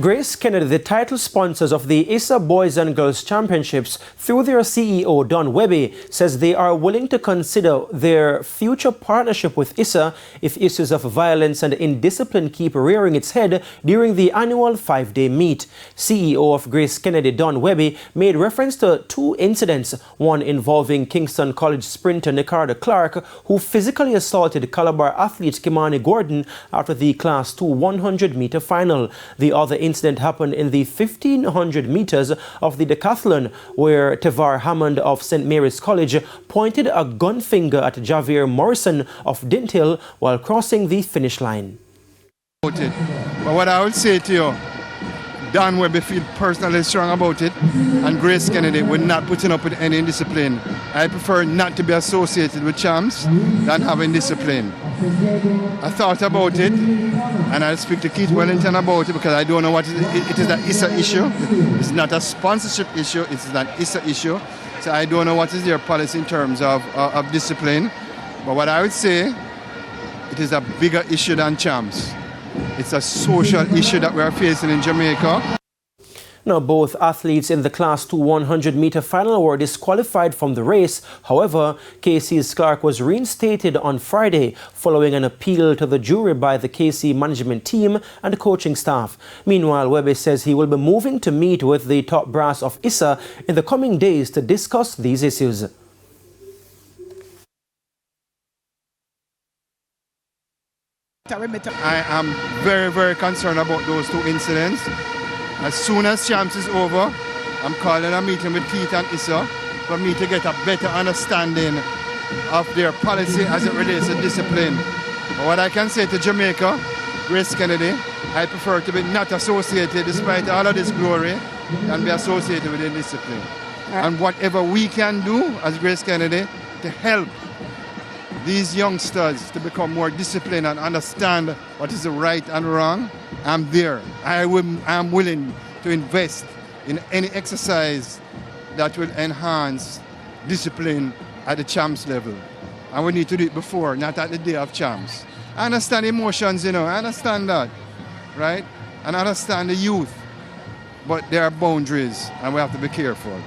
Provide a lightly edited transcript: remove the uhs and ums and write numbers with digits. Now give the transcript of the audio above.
Grace Kennedy, the title sponsors of the ISA Boys and Girls Championships, through their CEO, Don Webby, says they are willing to consider their future partnership with ISA if issues of violence and indiscipline keep rearing its head during the annual 5-day meet. CEO of Grace Kennedy, Don Webby, made reference to two incidents, one involving Kingston College sprinter Nicardo Clark, who physically assaulted Calabar athlete Kimani Gordon after the Class 2 100-meter final. The other incident happened in the 1500 meters of the decathlon, where Tevar Hammond of St. Mary's College pointed a gun finger at Javier Morrison of Dinthill while crossing the finish line. But what I would say to you, Don Webby feel personally strong about it, and Grace Kennedy will not putting up with any indiscipline. I prefer not to be associated with champs than having discipline. I thought about it, and I'll speak to Keith Wellington about it, because I don't know what it is an ISA issue. It's not a sponsorship issue, it's an ISA issue. So I don't know what is their policy in terms of discipline. But what I would say, it is a bigger issue than champs. It's a social issue that we are facing in Jamaica. Now, both athletes in the Class 2 100-meter final were disqualified from the race. However, KC's Clark was reinstated on Friday following an appeal to the jury by the KC management team and coaching staff. Meanwhile, Webby says he will be moving to meet with the top brass of ISA in the coming days to discuss these issues. I am very, very concerned about those two incidents. As soon as champs is over, I'm calling a meeting with Keith and ISA for me to get a better understanding of their policy as it relates to discipline. But what I can say to Jamaica, Grace Kennedy, I prefer to be not associated, despite all of this glory, than be associated with indiscipline. And whatever we can do as Grace Kennedy to help these youngsters to become more disciplined and understand what is the right and wrong, I'm there. I'm willing to invest in any exercise that will enhance discipline at the champs level. And we need to do it before, not at the day of champs. I understand emotions, I understand that, right? And I understand the youth. But there are boundaries, and we have to be careful.